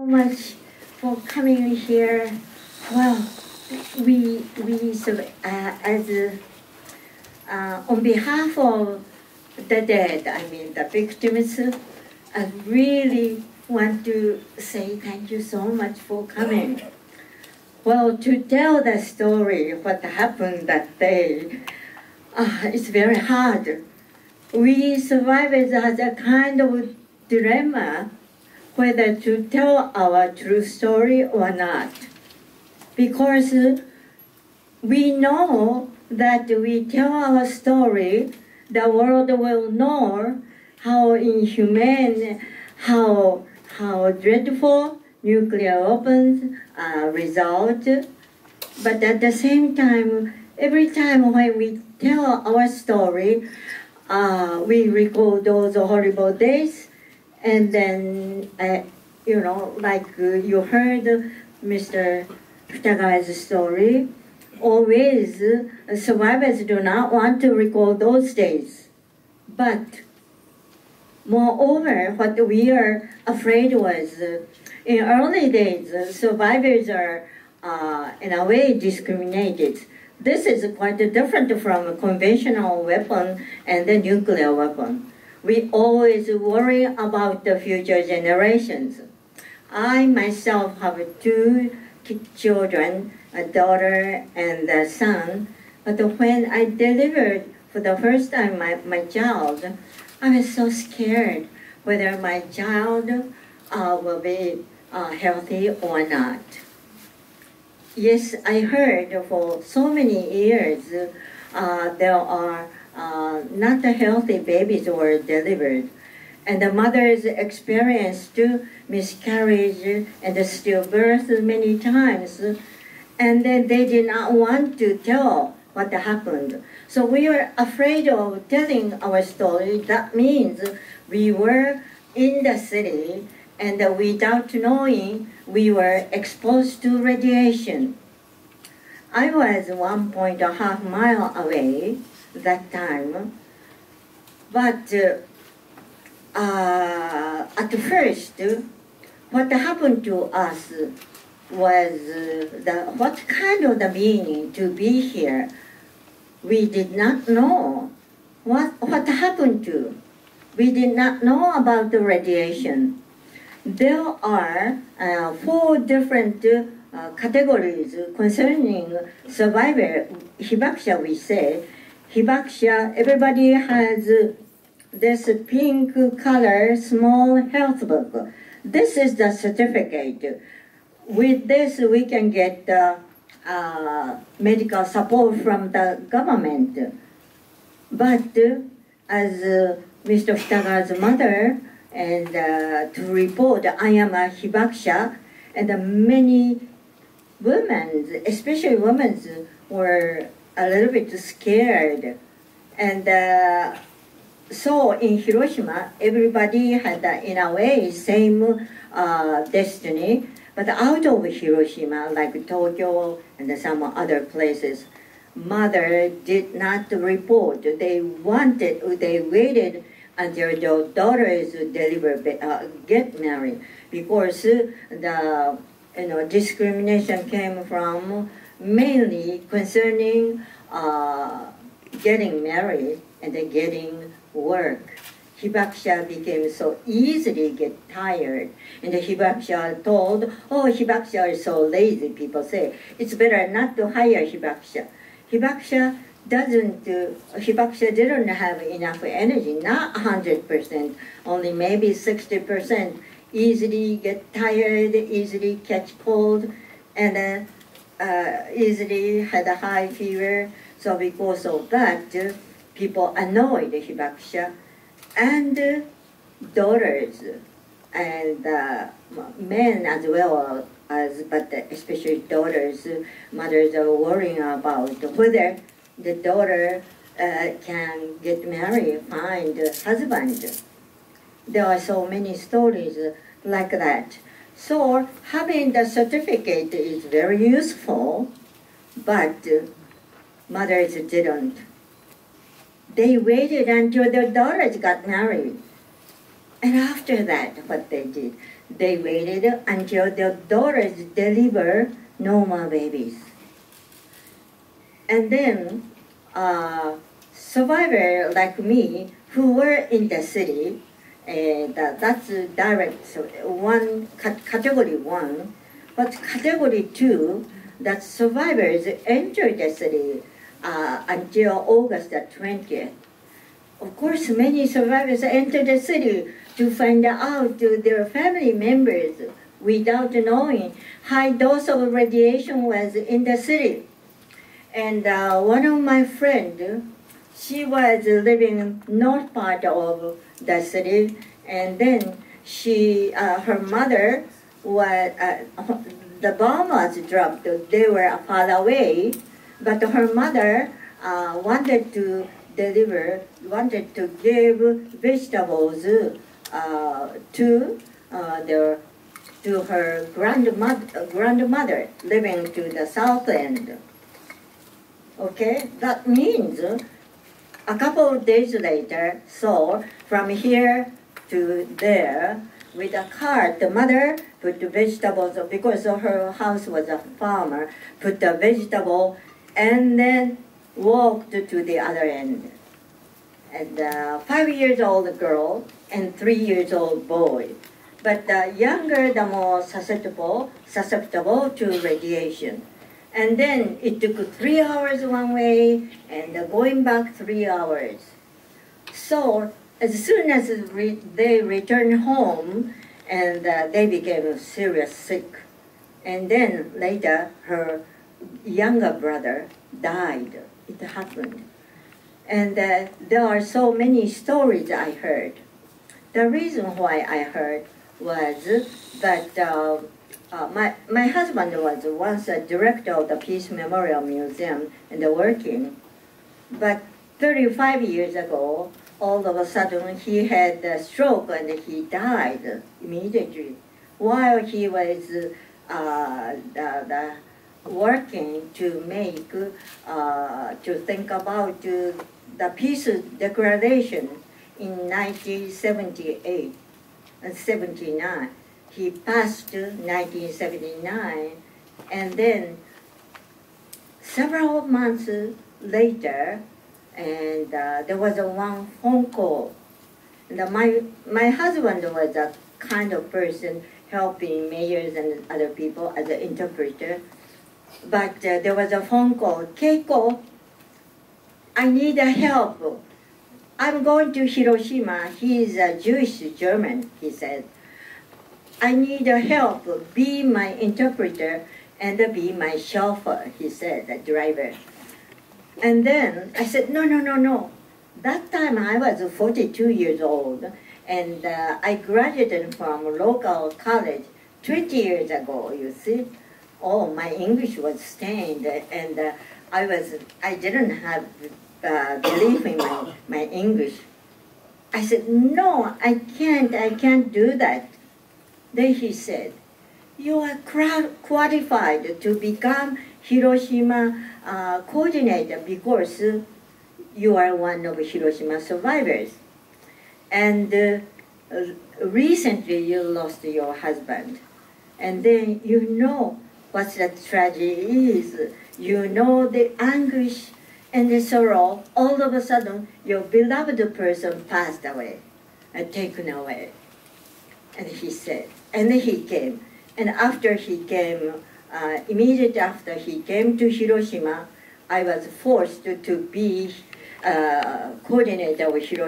much for coming here. Well, we sort of, on behalf of the dead, I mean the victims, I really want to say thank you so much for coming. Well, to tell the story, what happened that day, it's very hard. We survivors had a kind of dilemma whether to tell our true story or not. Because we know that we tell our story, the world will know how inhumane, how dreadful nuclear weapons result. But at the same time, every time when we tell our story, we recall those horrible days, and then, you know, like you heard Mr. Futagawa's story, always survivors do not want to recall those days. But moreover, what we are afraid was, in early days, survivors are in a way discriminated. This is quite different from a conventional weapon and the nuclear weapon. We always worry about the future generations. I myself have two children, a daughter and a son, but when I delivered for the first time my child, I was so scared whether my child will be healthy or not. Yes, I heard for so many years there are not healthy babies were delivered, and the mothers experienced miscarriage and stillbirth many times, and then they did not want to tell what happened. So we were afraid of telling our story. That means we were in the city, and without knowing, we were exposed to radiation. I was 1.5 miles away that time, but at first, what happened to us was what kind of the meaning to be here. We did not know what happened to. We did not know about the radiation. There are 4 different categories concerning survivor. Hibakusha, we say. Hibakusha, everybody has this pink color small health book. This is the certificate. With this, we can get medical support from the government. But as Mr. Futagawa's mother, and to report, I am a hibakusha, and many women, especially women, were a little bit scared. And so in Hiroshima, everybody had, in a way, same destiny. But out of Hiroshima, like Tokyo and some other places, mother did not report. They waited until the daughters get married, because the discrimination came from mainly concerning getting married and getting work. Hibakusha became so easily get tired, and the hibakusha told, oh, hibakusha is so lazy, people say. It's better not to hire hibakusha. Hibakusha didn't have enough energy, not 100%, only maybe 60%. Easily get tired, easily catch cold, and easily had a high fever. So because of that, people annoyed hibakusha. And daughters and men as well as, but especially daughters, mothers are worrying about whether the daughter can get married, find a husband. There are so many stories like that. So having the certificate is very useful, but mothers didn't. They waited until their daughters got married. And after that, what they did, they waited until their daughters deliver normal babies. And then survivor like me who were in the city, that's direct, so category 1, but category 2, that survivors entered the city until August the 20th. Of course, many survivors entered the city to find out their family members without knowing high dose of radiation was in the city. And one of my friends, she was living in north part of the city, and then her mother was, the bomb was dropped. They were far away, but her mother wanted to give vegetables to her grandmother living to the south end. Okay, that means a couple of days later, so from here to there, with a cart, the mother put the vegetables, because her house was a farmer, put the vegetable and then walked to the other end. And 5-year-old girl and 3-year-old boy. But the younger, the more susceptible to radiation. And then it took 3 hours one way, and going back 3 hours. So as soon as they returned home, and they became serious sick. And then later, her younger brother died. It happened. And there are so many stories I heard. The reason why I heard was that my husband was once a director of the Peace Memorial Museum and working, but 35 years ago, all of a sudden he had a stroke and he died immediately while he was working to make, to think about the Peace Declaration in 1978 and 79. He passed 1979, and then several months later, and there was one phone call. And my husband was a kind of person helping mayors and other people as an interpreter. But there was a phone call, Keiko, I need help. I'm going to Hiroshima. He is a Jewish German, he said. I need help, be my interpreter and be my chauffeur, he said, the driver. And then I said, no. That time I was 42 years old, and I graduated from local college 20 years ago, you see. Oh, my English was stained, and I didn't have belief in my English. I said, no, I can't do that. Then he said, you are qualified to become Hiroshima coordinator because you are one of Hiroshima survivors. And recently you lost your husband. And then you know what that tragedy is. You know the anguish and the sorrow. All of a sudden, your beloved person passed away and taken away. And he said, and then he came. And after he came, immediately after he came to Hiroshima, I was forced to be coordinator with Hiroshima.